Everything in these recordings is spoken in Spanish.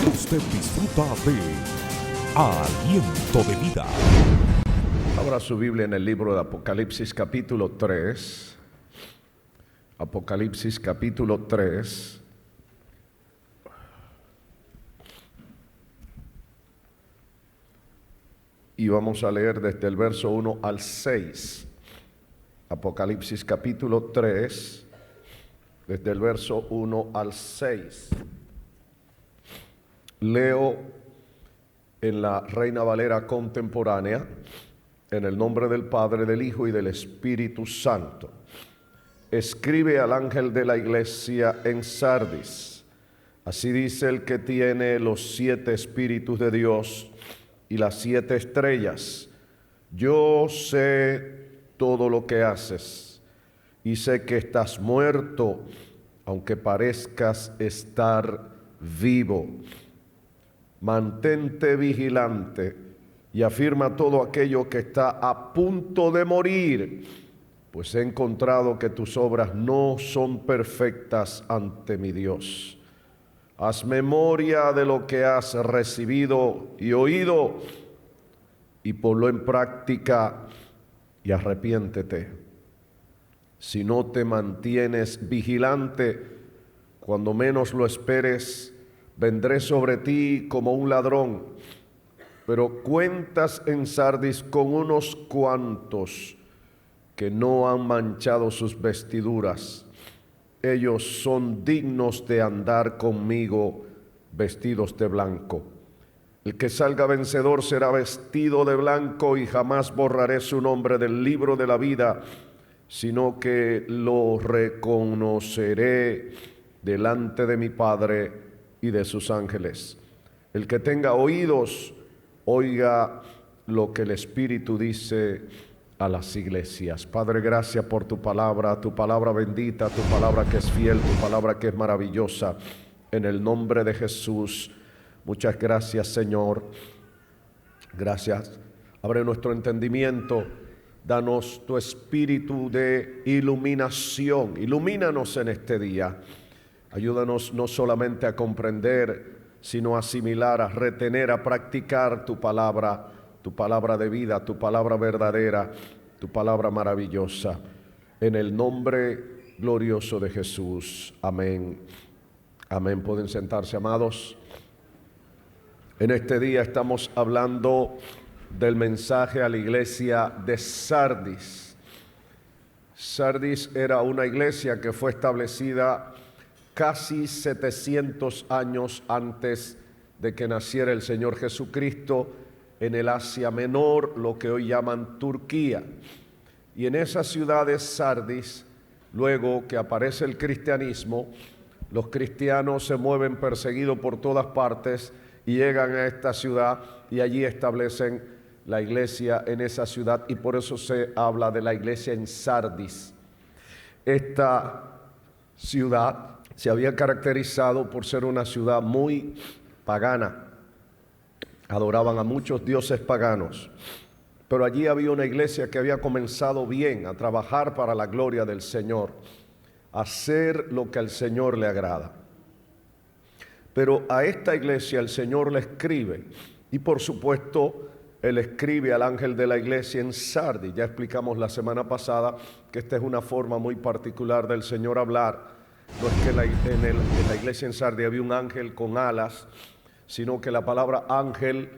Usted disfruta de Aliento de Vida. Abra su Biblia en el libro de Apocalipsis capítulo 3. Apocalipsis capítulo 3. Y vamos a leer desde el verso 1 al 6. Apocalipsis capítulo 3, desde el verso 1 al 6. Leo en la Reina Valera contemporánea, en el nombre del Padre, del Hijo y del Espíritu Santo. Escribe al ángel de la iglesia en Sardis. Así dice el que tiene los 7 espíritus de Dios y las 7 estrellas. Yo sé todo lo que haces y sé que estás muerto, aunque parezcas estar vivo. Mantente vigilante y afirma todo aquello que está a punto de morir, pues he encontrado que tus obras no son perfectas ante mi Dios. Haz memoria de lo que has recibido y oído y ponlo en práctica y arrepiéntete. Si no te mantienes vigilante, cuando menos lo esperes, vendré sobre ti como un ladrón. Pero cuentas en Sardis con unos cuantos que no han manchado sus vestiduras. Ellos son dignos de andar conmigo vestidos de blanco. El que salga vencedor será vestido de blanco y jamás borraré su nombre del libro de la vida, sino que lo reconoceré delante de mi Padre y de sus ángeles. El que tenga oídos, oiga lo que el Espíritu dice a las iglesias. Padre, gracias por tu palabra bendita, tu palabra que es fiel, tu palabra que es maravillosa. En el nombre de Jesús, muchas gracias, Señor. Gracias. Abre nuestro entendimiento. Danos tu espíritu de iluminación. Ilumínanos en este día. Ayúdanos no solamente a comprender, sino a asimilar, a retener, a practicar tu palabra de vida, tu palabra verdadera, tu palabra maravillosa. En el nombre glorioso de Jesús. Amén. Amén. Pueden sentarse, amados. En este día estamos hablando del mensaje a la iglesia de Sardis. Sardis era una iglesia que fue establecida casi 700 años antes de que naciera el Señor Jesucristo en el Asia Menor, lo que hoy llaman Turquía. Y en esa ciudad de Sardis, luego que aparece el cristianismo, los cristianos se mueven perseguidos por todas partes y llegan a esta ciudad y allí establecen la iglesia en esa ciudad, y por eso se habla de la iglesia en Sardis. Esta ciudad se había caracterizado por ser una ciudad muy pagana. Adoraban a muchos dioses paganos. Pero allí había una iglesia que había comenzado bien a trabajar para la gloria del Señor, a hacer lo que al Señor le agrada. Pero a esta iglesia el Señor le escribe, y por supuesto Él escribe al ángel de la iglesia en Sardis. Ya explicamos la semana pasada que esta es una forma muy particular del Señor hablar. No es que en la iglesia en Sardis había un ángel con alas, sino que la palabra ángel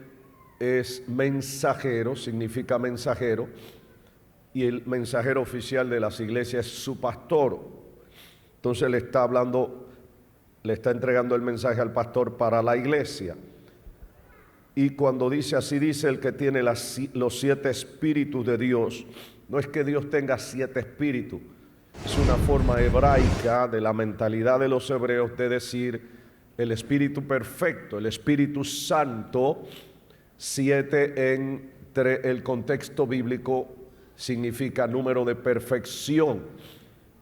es mensajero, significa mensajero, y el mensajero oficial de las iglesias es su pastor. Entonces le está entregando el mensaje al pastor para la iglesia. Y cuando dice, así dice el que tiene los 7 espíritus de Dios, no es que Dios tenga 7 espíritus, es una forma hebraica de la mentalidad de los hebreos de decir el Espíritu perfecto, el Espíritu Santo. 7 entre el contexto bíblico significa número de perfección.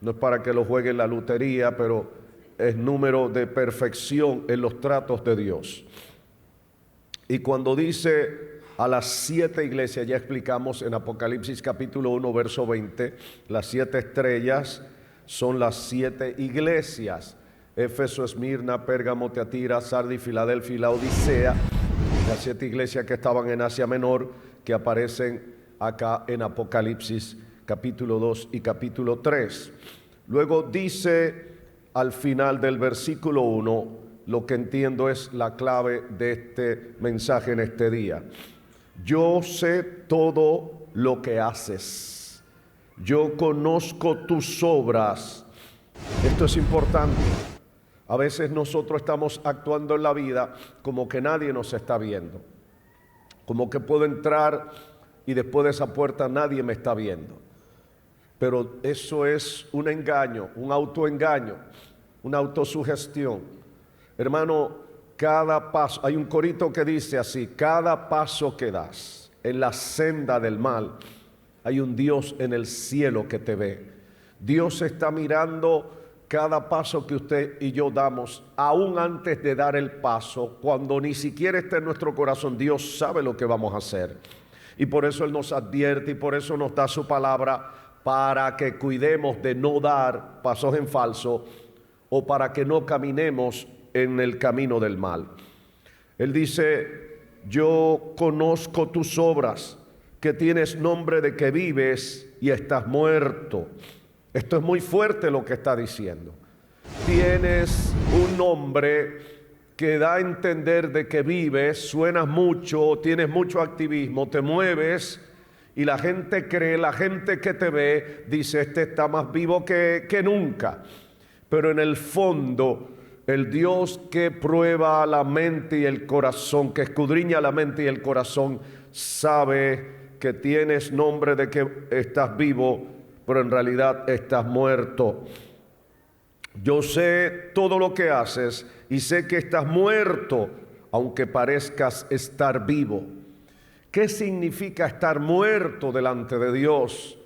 No es para que lo juegue en la lotería, pero es número de perfección en los tratos de Dios. Y cuando dice a las 7 iglesias, ya explicamos en Apocalipsis capítulo 1, verso 20, las 7 estrellas son las 7 iglesias. Éfeso, Esmirna, Pérgamo, Teatira, Sardis, Filadelfia y Laodicea, las 7 iglesias que estaban en Asia Menor, que aparecen acá en Apocalipsis capítulo 2 y capítulo 3. Luego dice al final del versículo 1, lo que entiendo es la clave de este mensaje en este día. Yo sé todo lo que haces. Yo conozco tus obras. Esto es importante. A veces nosotros estamos actuando en la vida como que nadie nos está viendo. Como que puedo entrar y después de esa puerta nadie me está viendo. Pero eso es un engaño, un autoengaño, una autosugestión. Hermano, cada paso, hay un corito que dice así: cada paso que das en la senda del mal, hay un Dios en el cielo que te ve. Dios está mirando cada paso que usted y yo damos, aún antes de dar el paso, cuando ni siquiera está en nuestro corazón. Dios sabe lo que vamos a hacer. Y por eso Él nos advierte y por eso nos da su palabra, para que cuidemos de no dar pasos en falso o para que no caminemos en el camino del mal. Él dice: yo conozco tus obras, que tienes nombre de que vives y estás muerto. Esto es muy fuerte lo que está diciendo. Tienes un nombre que da a entender de que vives, suenas mucho, tienes mucho activismo, te mueves y la gente cree, la gente que te ve dice: este está más vivo que nunca. Pero en el fondo, el Dios que prueba la mente y el corazón, que escudriña la mente y el corazón, sabe que tienes nombre de que estás vivo, pero en realidad estás muerto. Yo sé todo lo que haces y sé que estás muerto, aunque parezcas estar vivo. ¿Qué significa estar muerto delante de Dios?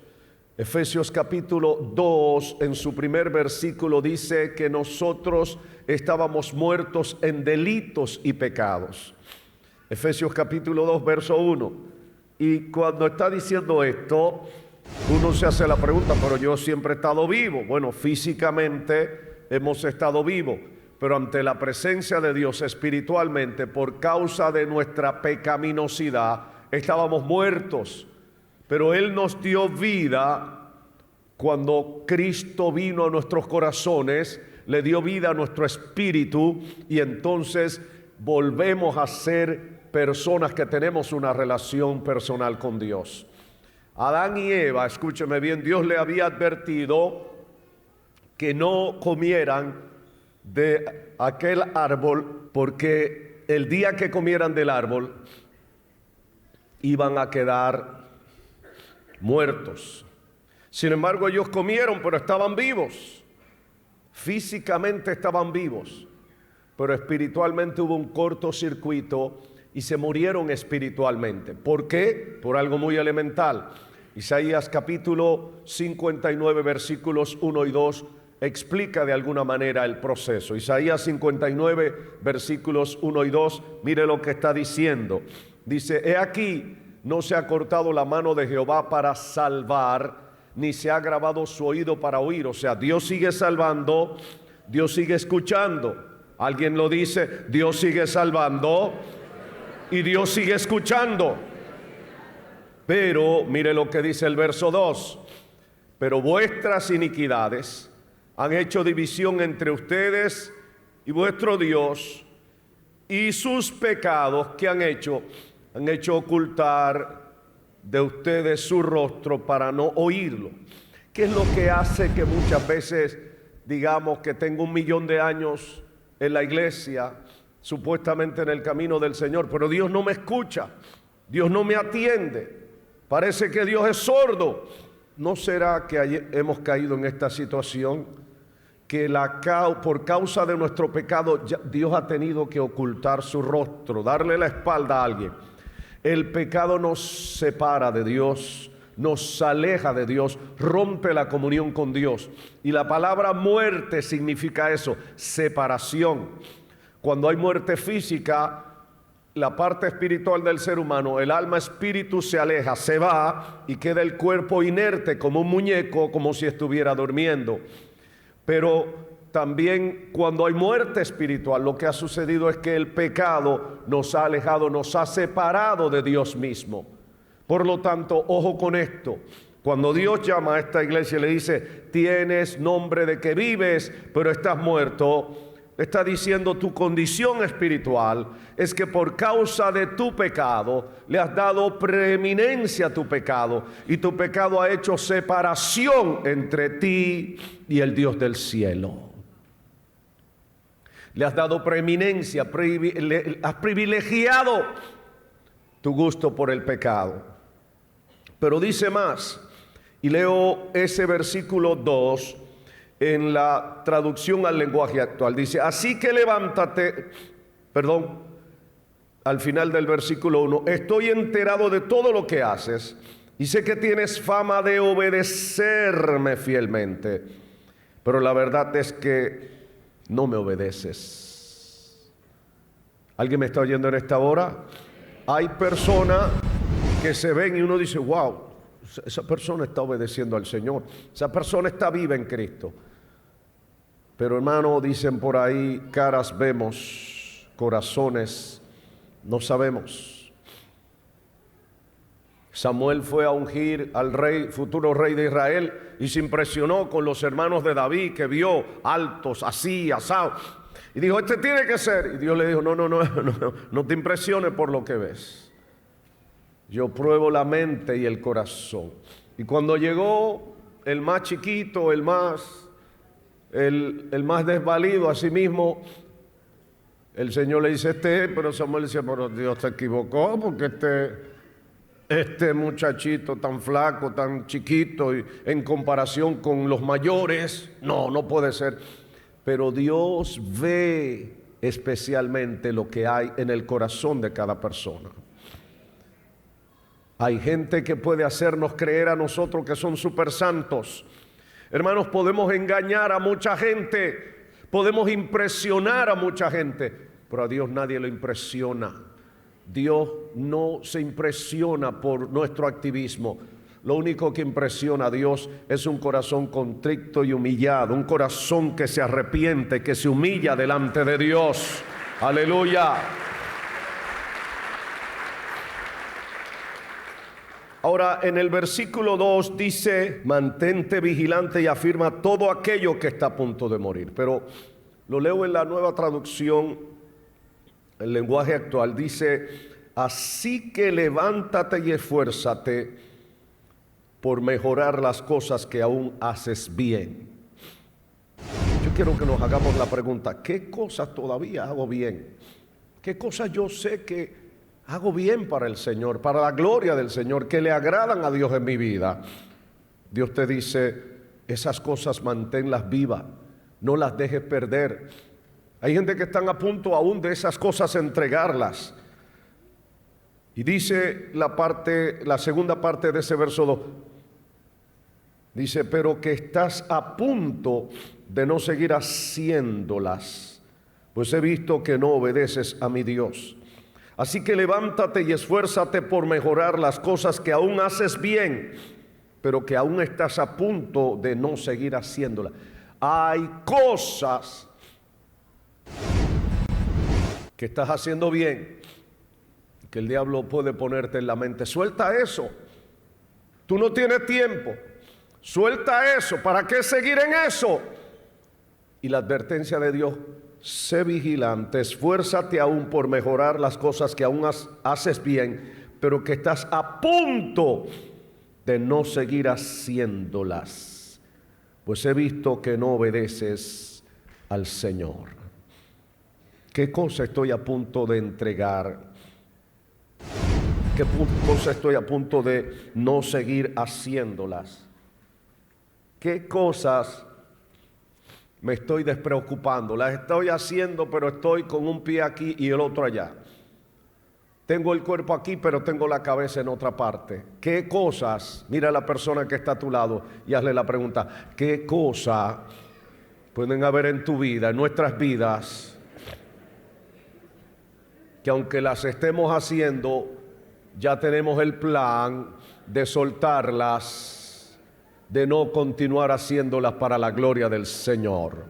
Efesios capítulo 2, en su primer versículo, dice que nosotros estábamos muertos en delitos y pecados. Efesios capítulo 2, verso 1. Y cuando está diciendo esto, uno se hace la pregunta: pero yo siempre he estado vivo. Bueno, físicamente hemos estado vivos, pero ante la presencia de Dios espiritualmente, por causa de nuestra pecaminosidad, estábamos muertos. Pero Él nos dio vida cuando Cristo vino a nuestros corazones, le dio vida a nuestro espíritu, y entonces volvemos a ser personas que tenemos una relación personal con Dios. Adán y Eva, escúcheme bien, Dios le había advertido que no comieran de aquel árbol, porque el día que comieran del árbol iban a quedar muertos. Sin embargo, ellos comieron, pero estaban vivos. Físicamente estaban vivos, pero espiritualmente hubo un cortocircuito y se murieron espiritualmente. ¿Por qué? Por algo muy elemental. Isaías capítulo 59, versículos 1 y 2 explica de alguna manera el proceso. Isaías 59, versículos 1 y 2, mire lo que está diciendo. Dice: he aquí, no se ha cortado la mano de Jehová para salvar, ni se ha agravado su oído para oír. O sea, Dios sigue salvando, Dios sigue escuchando. Alguien lo dice: Dios sigue salvando y Dios sigue escuchando. Pero mire lo que dice el verso 2: pero vuestras iniquidades han hecho división entre ustedes y vuestro Dios, y sus pecados que han hecho ocultar de ustedes su rostro para no oírlo. ¿Qué es lo que hace que muchas veces digamos que tengo 1.000.000 de años en la iglesia, supuestamente en el camino del Señor, pero Dios no me escucha, Dios no me atiende, parece que Dios es sordo? ¿No será que hemos caído en esta situación? Que por causa de nuestro pecado Dios ha tenido que ocultar su rostro, darle la espalda a alguien. El pecado nos separa de Dios, nos aleja de Dios, rompe la comunión con Dios. Y la palabra muerte significa eso, separación. Cuando hay muerte física, la parte espiritual del ser humano, el alma espíritu se aleja, se va y queda el cuerpo inerte como un muñeco, como si estuviera durmiendo. Pero también cuando hay muerte espiritual, lo que ha sucedido es que el pecado nos ha alejado, nos ha separado de Dios mismo. Por lo tanto, ojo con esto. Cuando Dios llama a esta iglesia y le dice, tienes nombre de que vives, pero estás muerto, está diciendo tu condición espiritual es que por causa de tu pecado le has dado preeminencia a tu pecado y tu pecado ha hecho separación entre ti y el Dios del cielo. Le has dado preeminencia, has privilegiado tu gusto por el pecado. Pero dice más, y leo ese versículo 2 en la traducción al lenguaje actual. Dice, así que levántate, al final del versículo 1, estoy enterado de todo lo que haces y sé que tienes fama de obedecerme fielmente, pero la verdad es que no me obedeces. ¿Alguien me está oyendo en esta hora? Hay personas que se ven y uno dice, wow, esa persona está obedeciendo al Señor, esa persona está viva en Cristo. Pero hermano, dicen por ahí, caras vemos, corazones no sabemos. Samuel fue a ungir al rey, futuro rey de Israel, y se impresionó con los hermanos de David que vio altos, así, asados. Y dijo, este tiene que ser. Y Dios le dijo, no te impresiones por lo que ves. Yo pruebo la mente y el corazón. Y cuando llegó el más chiquito, el más desvalido a sí mismo, el Señor le dice, pero Samuel decía, pero Dios se equivocó, porque este muchachito tan flaco, tan chiquito, y en comparación con los mayores, no puede ser. Pero Dios ve especialmente lo que hay en el corazón de cada persona. Hay gente que puede hacernos creer a nosotros que son súper santos. Hermanos, podemos engañar a mucha gente, podemos impresionar a mucha gente, pero a Dios nadie lo impresiona. Dios no se impresiona por nuestro activismo. Lo único que impresiona a Dios es un corazón contrito y humillado, un corazón que se arrepiente, que se humilla delante de Dios. Aleluya. Ahora, en el versículo 2 dice, mantente vigilante y afirma todo aquello que está a punto de morir. Pero lo leo en la Nueva Traducción, el lenguaje actual. Dice, así que levántate y esfuérzate por mejorar las cosas que aún haces bien. Yo quiero que nos hagamos la pregunta, ¿qué cosas todavía hago bien? ¿Qué cosas yo sé que hago bien para el Señor, para la gloria del Señor, que le agradan a Dios en mi vida? Dios te dice, esas cosas manténlas vivas, no las dejes perder. Hay gente que están a punto aún de esas cosas entregarlas. Y dice la segunda parte de ese verso 2, dice, pero que estás a punto de no seguir haciéndolas, pues he visto que no obedeces a mi Dios. Así que levántate y esfuérzate por mejorar las cosas que aún haces bien, pero que aún estás a punto de no seguir haciéndolas. Hay cosas que estás haciendo bien, que el diablo puede ponerte en la mente. Suelta eso. Tú no tienes tiempo. Suelta eso. ¿Para qué seguir en eso? Y la advertencia de Dios, sé vigilante, esfuérzate aún por mejorar las cosas que aún haces bien, pero que estás a punto de no seguir haciéndolas, pues he visto que no obedeces al Señor. ¿Qué cosa estoy a punto de entregar? ¿Qué cosa estoy a punto de no seguir haciéndolas? ¿Qué cosas me estoy despreocupando? Las estoy haciendo, pero estoy con un pie aquí y el otro allá. Tengo el cuerpo aquí, pero tengo la cabeza en otra parte. ¿Qué cosas? Mira a la persona que está a tu lado y hazle la pregunta, ¿qué cosas pueden haber en tu vida, en nuestras vidas, que aunque las estemos haciendo, ya tenemos el plan de soltarlas, de no continuar haciéndolas para la gloria del Señor?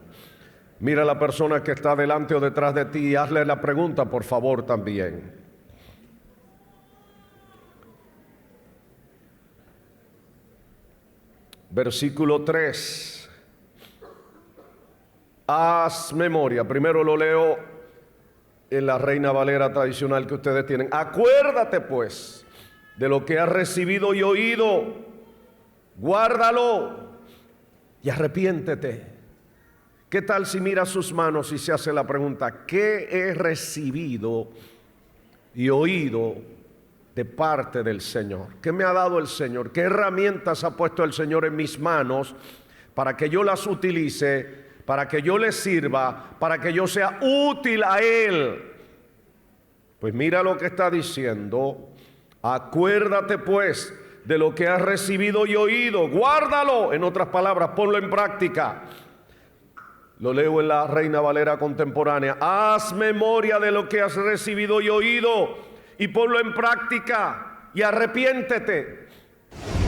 Mira a la persona que está delante o detrás de ti y hazle la pregunta, por favor, también. Versículo 3. Haz memoria. Primero lo leo en la Reina Valera tradicional que ustedes tienen. Acuérdate pues de lo que has recibido y oído. Guárdalo y arrepiéntete. ¿Qué tal si mira sus manos y se hace la pregunta: ¿qué he recibido y oído de parte del Señor? ¿Qué me ha dado el Señor? ¿Qué herramientas ha puesto el Señor en mis manos para que yo las utilice, para que yo le sirva, para que yo sea útil a Él? Pues mira lo que está diciendo. Acuérdate pues de lo que has recibido y oído. Guárdalo. En otras palabras, ponlo en práctica. Lo leo en la Reina Valera contemporánea. Haz memoria de lo que has recibido y oído y ponlo en práctica y arrepiéntete.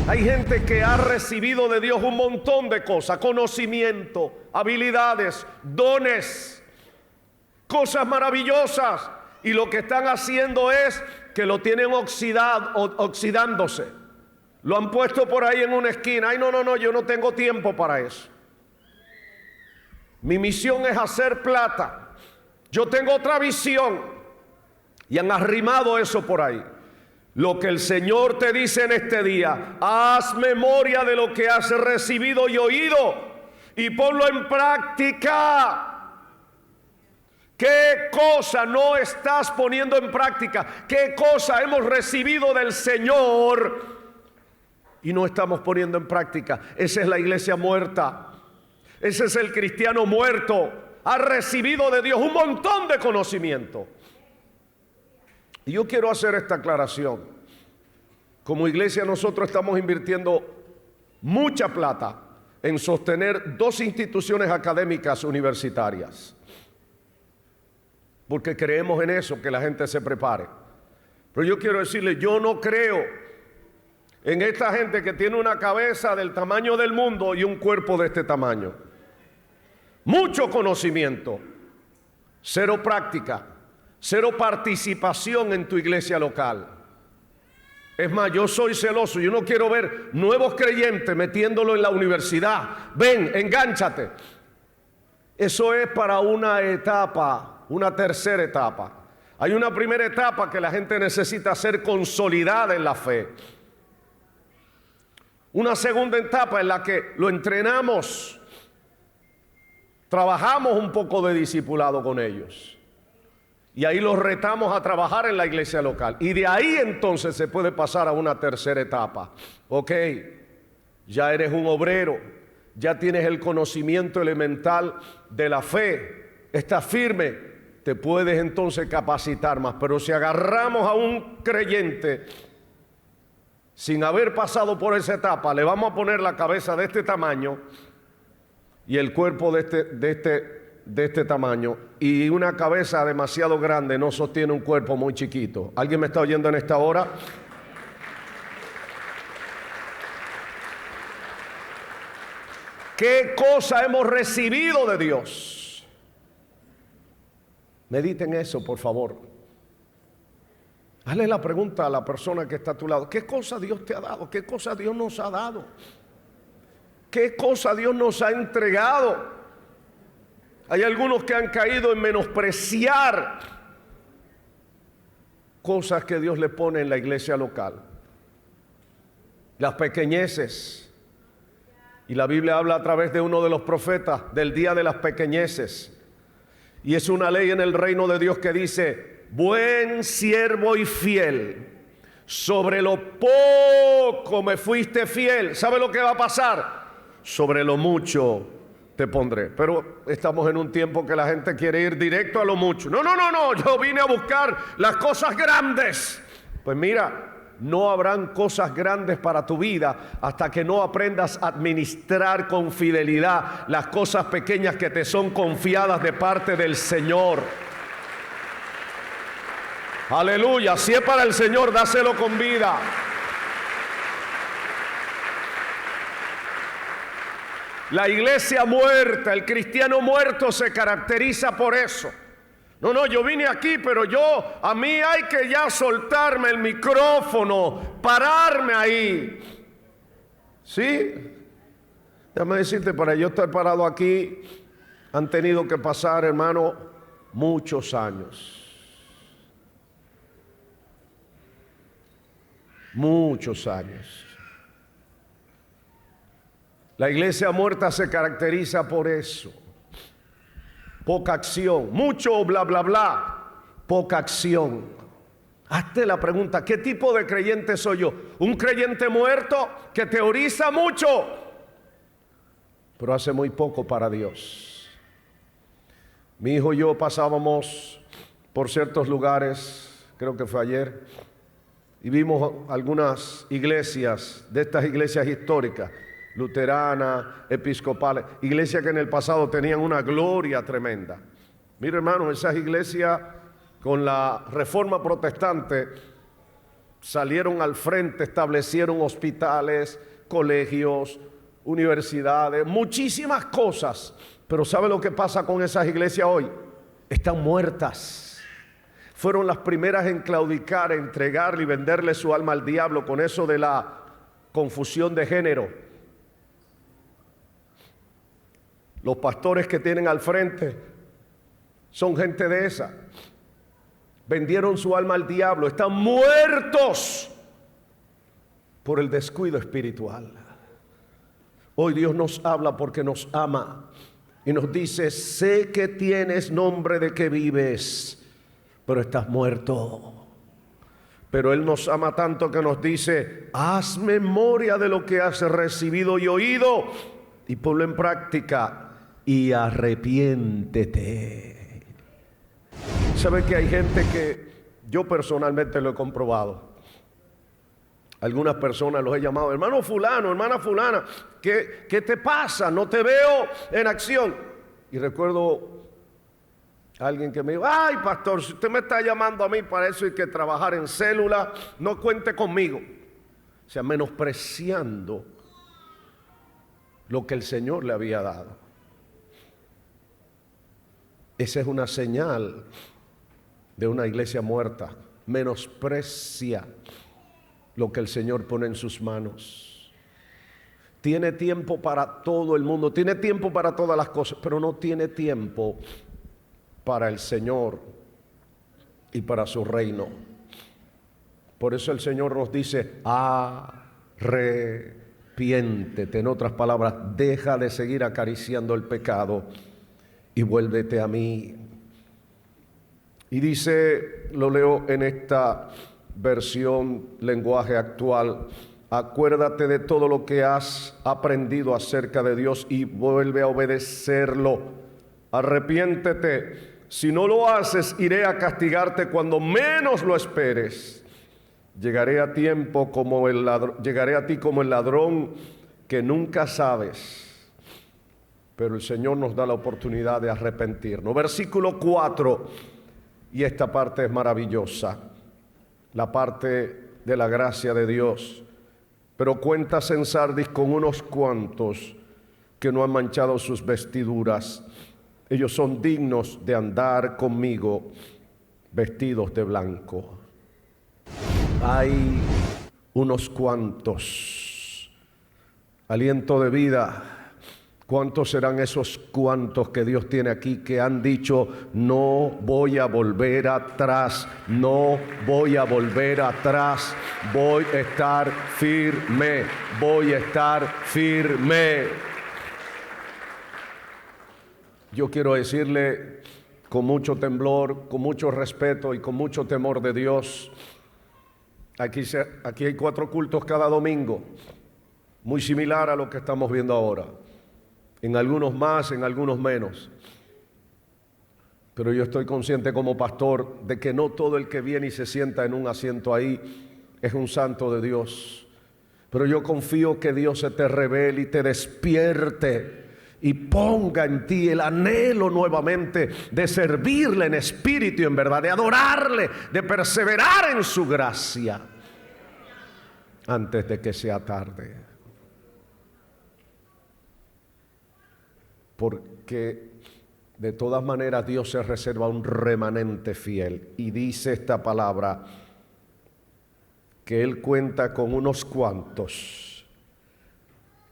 Hay gente que ha recibido de Dios un montón de cosas: conocimiento, habilidades, dones, cosas maravillosas, y lo que están haciendo es que lo tienen oxidándose. Lo han puesto por ahí en una esquina. Ay, no, yo no tengo tiempo para eso. Mi misión es hacer plata. Yo tengo otra visión. Y han arrimado eso por ahí. Lo que el Señor te dice en este día: haz memoria de lo que has recibido y oído y ponlo en práctica. ¿Qué cosa no estás poniendo en práctica? ¿Qué cosa hemos recibido del Señor y no estamos poniendo en práctica? Esa es la iglesia muerta. Ese es el cristiano muerto. Ha recibido de Dios un montón de conocimiento. Y yo quiero hacer esta aclaración. Como iglesia nosotros estamos invirtiendo mucha plata en sostener 2 instituciones académicas universitarias, porque creemos en eso, que la gente se prepare. Pero yo quiero decirle, yo no creo en esta gente que tiene una cabeza del tamaño del mundo y un cuerpo de este tamaño. Mucho conocimiento, cero práctica, cero participación en tu iglesia local. Es más, yo soy celoso. Yo no quiero ver nuevos creyentes metiéndolo en la universidad. Ven, engánchate. Eso es para una etapa, una tercera etapa. Hay una primera etapa que la gente necesita ser consolidada en la fe. Una segunda etapa en la que lo entrenamos. Trabajamos un poco de discipulado con ellos. Y ahí los retamos a trabajar en la iglesia local. Y de ahí entonces se puede pasar a una tercera etapa. Ok, ya eres un obrero, ya tienes el conocimiento elemental de la fe, estás firme, te puedes entonces capacitar más. Pero si agarramos a un creyente sin haber pasado por esa etapa, le vamos a poner la cabeza de este tamaño y el cuerpo de este tamaño, y una cabeza demasiado grande no sostiene un cuerpo muy chiquito. ¿Alguien me está oyendo en esta hora? ¿Qué cosa hemos recibido de Dios? Mediten eso, por favor. Hazle la pregunta a la persona que está a tu lado: ¿qué cosa Dios te ha dado? ¿Qué cosa Dios nos ha dado? ¿Qué cosa Dios nos ha entregado? Hay algunos que han caído en menospreciar cosas que Dios le pone en la iglesia local. Las pequeñeces. Y la Biblia habla a través de uno de los profetas del día de las pequeñeces. Y es una ley en el reino de Dios que dice: buen siervo y fiel, sobre lo poco me fuiste fiel. ¿Sabe lo que va a pasar? Sobre lo mucho te pondré. Pero estamos en un tiempo que la gente quiere ir directo a lo mucho. No, yo vine a buscar las cosas grandes. Pues mira, no habrán cosas grandes para tu vida hasta que no aprendas a administrar con fidelidad las cosas pequeñas que te son confiadas de parte del Señor. Aleluya. Si es para el Señor, dáselo con vida. La iglesia muerta, el cristiano muerto se caracteriza por eso. No, yo vine aquí, pero a mí hay que ya soltarme el micrófono, pararme ahí. ¿Sí? Déjame decirte, para yo estar parado aquí, han tenido que pasar, hermano, muchos años. Muchos años. La iglesia muerta se caracteriza por eso. Poca acción, mucho bla, bla, bla, poca acción. Hazte la pregunta, ¿qué tipo de creyente soy yo? Un creyente muerto que teoriza mucho, pero hace muy poco para Dios. Mi hijo y yo pasábamos por ciertos lugares, creo que fue ayer, y vimos algunas iglesias, de estas iglesias históricas, luteranas, episcopales, iglesias que en el pasado tenían una gloria tremenda. Mira, hermano, esas iglesias con la reforma protestante salieron al frente, establecieron hospitales, colegios, universidades, muchísimas cosas. Pero ¿sabe lo que pasa con esas iglesias hoy? Están muertas. Fueron las primeras en claudicar, en entregarle y venderle su alma al diablo con eso de la confusión de género. Los pastores que tienen al frente son gente de esa. Vendieron su alma al diablo. Están muertos por el descuido espiritual. Hoy Dios nos habla porque nos ama y nos dice: sé que tienes nombre de que vives, pero estás muerto. Pero Él nos ama tanto que nos dice: haz memoria de lo que has recibido y oído y ponlo en práctica. Y arrepiéntete. ¿Sabe que hay gente que yo personalmente lo he comprobado? Algunas personas los he llamado: hermano fulano, hermana fulana, ¿qué te pasa? No te veo en acción. Y recuerdo a alguien que me dijo: ay, pastor, si usted me está llamando a mí para eso hay que trabajar en célula, no cuente conmigo. O sea, menospreciando lo que el Señor le había dado. Esa es una señal de una iglesia muerta. Menosprecia lo que el Señor pone en sus manos. Tiene tiempo para todo el mundo, tiene tiempo para todas las cosas, pero no tiene tiempo para el Señor y para su reino. Por eso el Señor nos dice: arrepiéntete. En otras palabras, deja de seguir acariciando el pecado y vuélvete a mí. Y dice, lo leo en esta versión lenguaje actual: acuérdate de todo lo que has aprendido acerca de Dios y vuelve a obedecerlo. Arrepiéntete. Si no lo haces, iré a castigarte cuando menos lo esperes. Llegaré a ti como el ladrón que nunca sabes. Pero el Señor nos da la oportunidad de arrepentirnos. Versículo 4, y esta parte es maravillosa, la parte de la gracia de Dios. Pero cuentas en Sardis con unos cuantos que no han manchado sus vestiduras. Ellos son dignos de andar conmigo vestidos de blanco. Hay unos cuantos. Aliento de vida. ¿Cuántos serán esos cuantos que Dios tiene aquí que han dicho: no voy a volver atrás, no voy a volver atrás, voy a estar firme, voy a estar firme? Yo quiero decirle con mucho temblor, con mucho respeto y con mucho temor de Dios, aquí hay 4 cultos cada domingo, muy similar a lo que estamos viendo ahora. En algunos más, en algunos menos. Pero yo estoy consciente como pastor de que no todo el que viene y se sienta en un asiento ahí es un santo de Dios. Pero yo confío que Dios se te revele y te despierte y ponga en ti el anhelo nuevamente de servirle en espíritu y en verdad, de adorarle, de perseverar en su gracia antes de que sea tarde. porque de todas maneras Dios se reserva un remanente fiel. Y dice esta palabra que Él cuenta con unos cuantos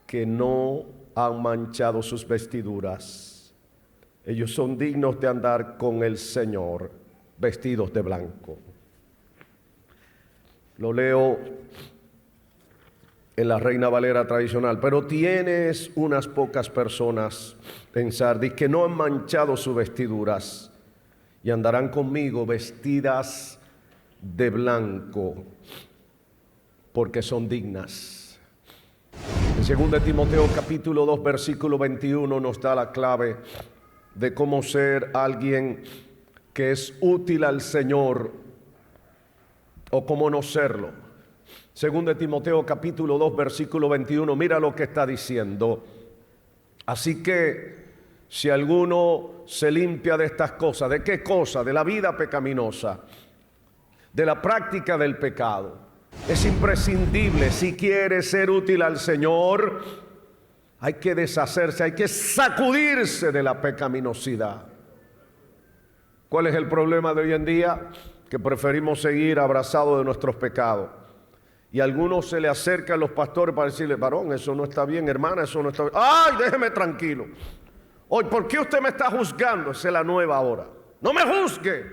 que no han manchado sus vestiduras. Ellos son dignos de andar con el Señor vestidos de blanco. Lo leo en la Reina Valera tradicional. Pero tienes unas pocas personas en Sardis que no han manchado sus vestiduras y andarán conmigo vestidas de blanco, porque son dignas. En 2 Timoteo capítulo 2 versículo 21 nos da la clave de cómo ser alguien que es útil al Señor o cómo no serlo. 2 Timoteo capítulo 2 versículo 21, mira lo que está diciendo. Así que si alguno se limpia de estas cosas, ¿de qué cosa? De la vida pecaminosa, de la práctica del pecado. Es imprescindible, si quiere ser útil al Señor, hay que deshacerse, hay que sacudirse de la pecaminosidad. ¿Cuál es el problema de hoy en día? Que preferimos seguir abrazados de nuestros pecados. Y a algunos se le acercan a los pastores para decirle: varón, eso no está bien, hermana, eso no está bien. ¡Ay, déjeme tranquilo! Hoy, ¿por qué usted me está juzgando? Esa es la nueva ahora. ¡No me juzgue!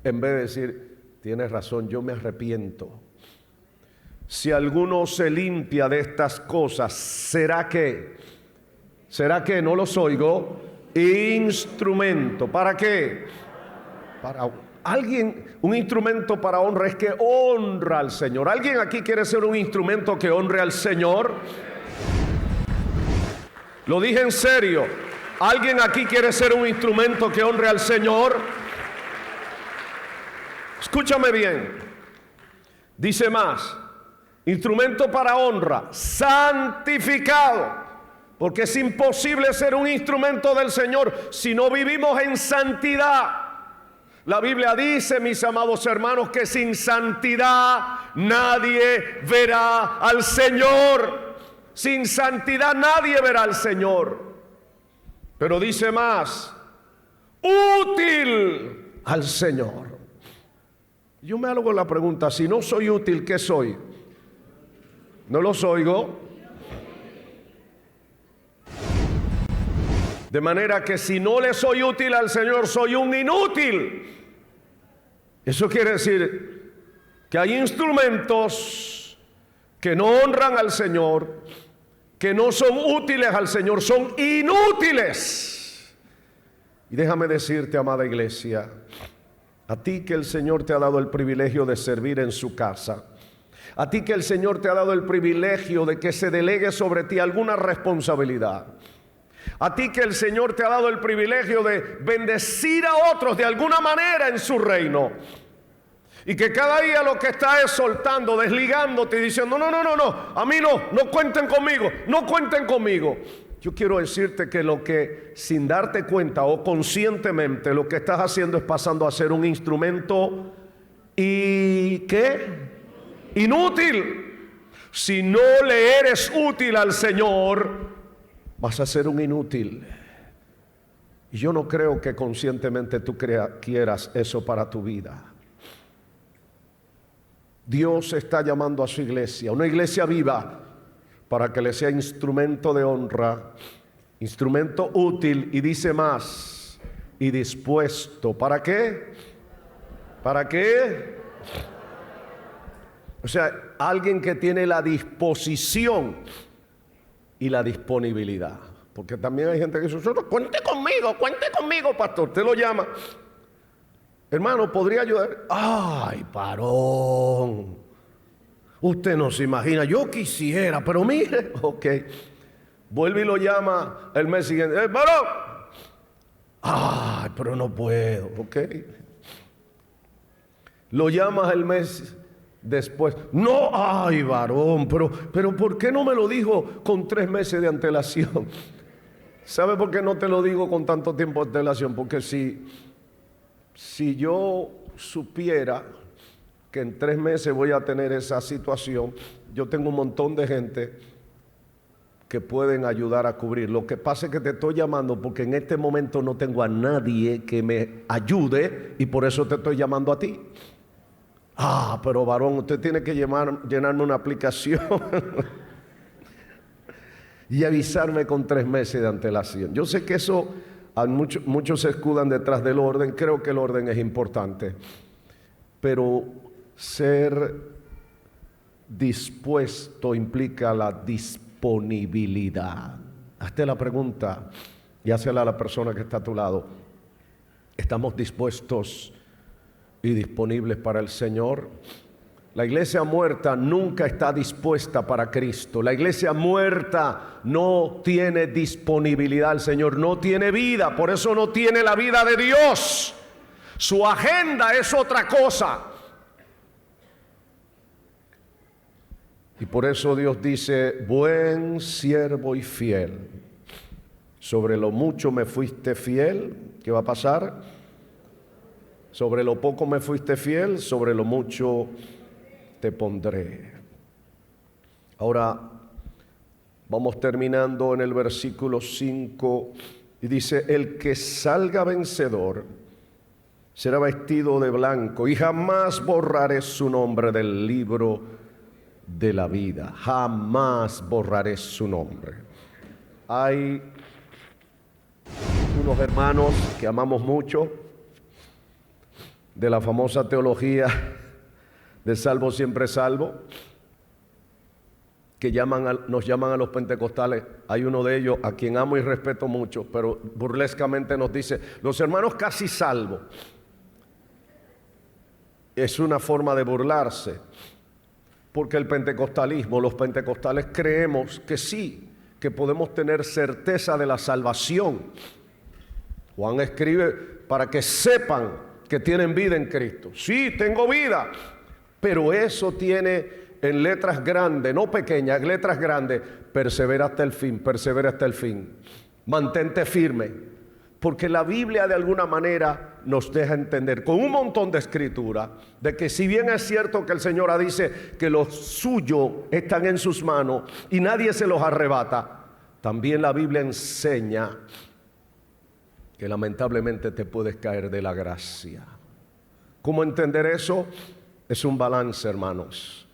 En vez de decir: tienes razón, yo me arrepiento. Si alguno se limpia de estas cosas, ¿será que? No los oigo. Instrumento. ¿Para qué? Para alguien, un instrumento para honra es que honra al Señor. ¿Alguien aquí quiere ser un instrumento que honre al Señor? Lo dije en serio. ¿Alguien aquí quiere ser un instrumento que honre al Señor? Escúchame bien. Dice más: instrumento para honra, santificado. Porque es imposible ser un instrumento del Señor si no vivimos en santidad. La Biblia dice, mis amados hermanos, que sin santidad nadie verá al Señor. Sin santidad nadie verá al Señor. Pero dice más: útil al Señor. Yo me hago la pregunta: si no soy útil, ¿qué soy? ¿No los oigo? De manera que si no le soy útil al Señor, soy un inútil. Eso quiere decir que hay instrumentos que no honran al Señor, que no son útiles al Señor, son inútiles. Y déjame decirte, amada iglesia, a ti que el Señor te ha dado el privilegio de servir en su casa, a ti que el Señor te ha dado el privilegio de que se delegue sobre ti alguna responsabilidad, a ti que el Señor te ha dado el privilegio de bendecir a otros de alguna manera en su reino, y que cada día lo que estás es soltando, desligándote y diciendo: no, a mí no cuenten conmigo, no cuenten conmigo. Yo quiero decirte que lo que, sin darte cuenta o conscientemente, lo que estás haciendo es pasando a ser un instrumento y ¿qué? Inútil. Si no le eres útil al Señor, vas a ser un inútil. Y yo no creo que conscientemente tú quieras eso para tu vida. Dios está llamando a su iglesia, una iglesia viva, para que le sea instrumento de honra, instrumento útil, y dice más, y dispuesto. ¿Para qué? ¿Para qué? O sea, alguien que tiene la disposición y la disponibilidad. Porque también hay gente que dice: cuente conmigo, pastor. Usted lo llama: hermano, ¿podría ayudar? Ay, varón, usted no se imagina, yo quisiera, pero mire, ok. Vuelve y lo llama el mes siguiente: varón, ay, pero no puedo, ok. Lo llamas el mes después: no, ay, varón, pero ¿por qué no me lo dijo con 3 meses de antelación? ¿Sabe por qué no te lo digo con tanto tiempo de antelación? Porque si yo supiera que en 3 meses voy a tener esa situación, yo tengo un montón de gente que pueden ayudar a cubrir. Lo que pasa es que te estoy llamando porque en este momento no tengo a nadie que me ayude y por eso te estoy llamando a ti. Pero varón, usted tiene que llenarme una aplicación y avisarme con 3 meses de antelación. Yo sé que eso, muchos se escudan detrás del orden. Creo que el orden es importante, pero ser dispuesto implica la disponibilidad. Hazte la pregunta y hazla a la persona que está a tu lado. ¿Estamos dispuestos y disponibles para el Señor? La iglesia muerta nunca está dispuesta para Cristo. La iglesia muerta no tiene disponibilidad al Señor, no tiene vida, por eso no tiene la vida de Dios. Su agenda es otra cosa. Y por eso Dios dice: buen siervo y fiel, sobre lo mucho me fuiste fiel. ¿Qué va a pasar? Sobre lo poco me fuiste fiel, sobre lo mucho te pondré. Ahora vamos terminando en el versículo 5 y dice: el que salga vencedor será vestido de blanco y jamás borraré su nombre del libro de la vida. Jamás borraré su nombre. Hay unos hermanos que amamos mucho de la famosa teología de salvo siempre salvo, que nos llaman a los pentecostales. Hay uno de ellos a quien amo y respeto mucho, pero burlescamente nos dice: los hermanos casi salvos. Es una forma de burlarse, porque los pentecostales creemos que sí, que podemos tener certeza de la salvación. Juan escribe para que sepan que tienen vida en Cristo. Sí, tengo vida, pero eso tiene en letras grandes, no pequeñas, letras grandes: persevera hasta el fin, persevera hasta el fin. Mantente firme, porque la Biblia de alguna manera nos deja entender con un montón de escritura de que si bien es cierto que el Señor dice que los suyos están en sus manos y nadie se los arrebata, también la Biblia enseña que lamentablemente te puedes caer de la gracia. ¿Cómo entender eso? Es un balance, hermanos.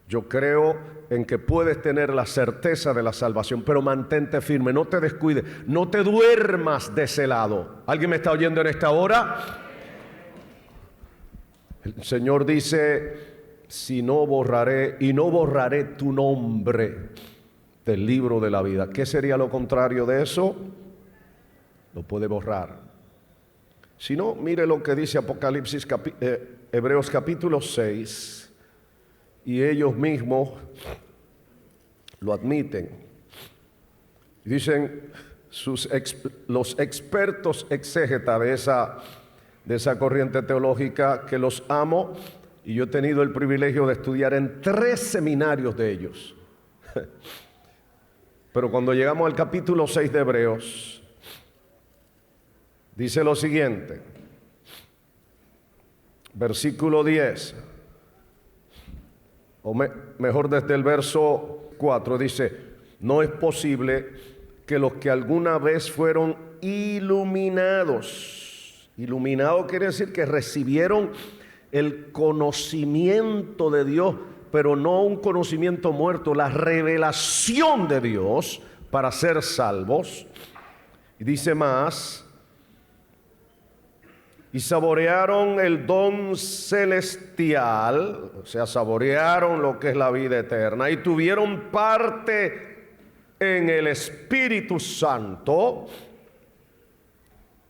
Yo creo en que puedes tener la certeza de la salvación, pero mantente firme, no te descuides, no te duermas de ese lado. ¿Alguien me está oyendo en esta hora? El Señor dice: si no borraré, y no borraré tu nombre del libro de la vida. ¿Qué sería lo contrario de eso? Lo puede borrar. Si no, mire lo que dice Hebreos capítulo 6, y ellos mismos lo admiten. Dicen los expertos exégetas de esa corriente teológica, que los amo, y yo he tenido el privilegio de estudiar en 3 seminarios de ellos. Pero cuando llegamos al capítulo 6 de Hebreos, dice lo siguiente, versículo 10, o mejor desde el verso 4, dice: no es posible que los que alguna vez fueron iluminados quiere decir que recibieron el conocimiento de Dios, pero no un conocimiento muerto, la revelación de Dios para ser salvos. Y dice más: y saborearon el don celestial, o sea, saborearon lo que es la vida eterna, y tuvieron parte en el Espíritu Santo,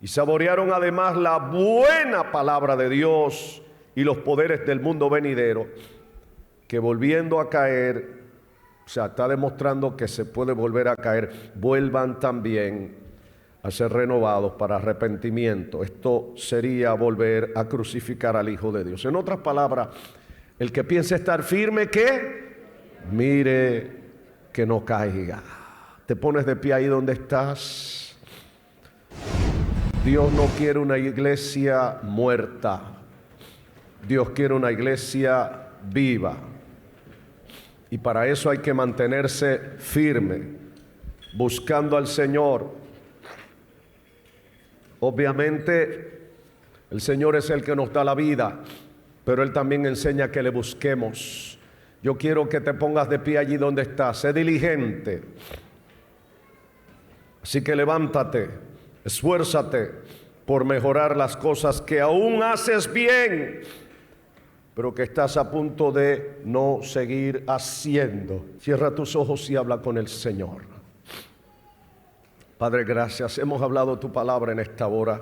y saborearon además la buena palabra de Dios y los poderes del mundo venidero, que volviendo a caer, o sea, está demostrando que se puede volver a caer, vuelvan también a ser renovados para arrepentimiento. Esto sería volver a crucificar al Hijo de Dios. En otras palabras, el que piense estar firme, ¿qué? Mire que no caiga. Te pones de pie ahí donde estás. Dios no quiere una iglesia muerta. Dios quiere una iglesia viva. Y para eso hay que mantenerse firme. buscando al Señor. Obviamente, el Señor es el que nos da la vida, pero Él también enseña que le busquemos. Yo quiero que te pongas de pie allí donde estás. Sé diligente. Así que levántate, esfuérzate por mejorar las cosas que aún haces bien, pero que estás a punto de no seguir haciendo. Cierra tus ojos y habla con el Señor. Padre, gracias. Hemos hablado tu palabra en esta hora.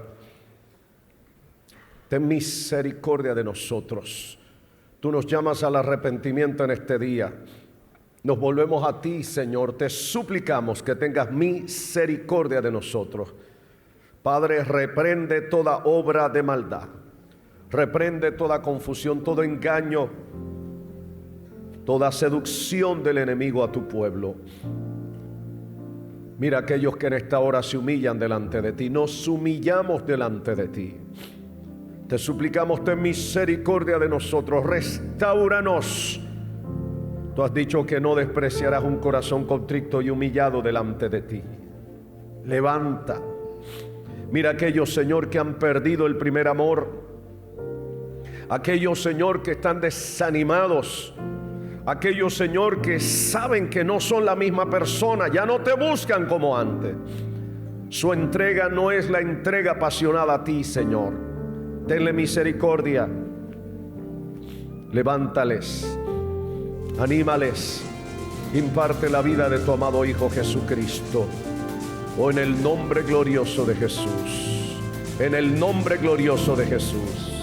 Ten misericordia de nosotros. Tú nos llamas al arrepentimiento en este día. Nos volvemos a ti, Señor. Te suplicamos que tengas misericordia de nosotros. Padre, reprende toda obra de maldad. Reprende toda confusión, todo engaño, toda seducción del enemigo a tu pueblo. Mira aquellos que en esta hora se humillan delante de ti. Nos humillamos delante de ti. Te suplicamos, ten misericordia de nosotros, restáuranos. Tú has dicho que no despreciarás un corazón contrito y humillado delante de ti. Levanta. Mira aquellos, Señor, que han perdido el primer amor. Aquellos, Señor, que están desanimados. Aquellos, Señor, que saben que no son la misma persona, ya no te buscan como antes. Su entrega no es la entrega apasionada a ti, Señor. Tenle misericordia. Levántales, anímales, imparte la vida de tu amado Hijo Jesucristo. O en el nombre glorioso de Jesús. En el nombre glorioso de Jesús.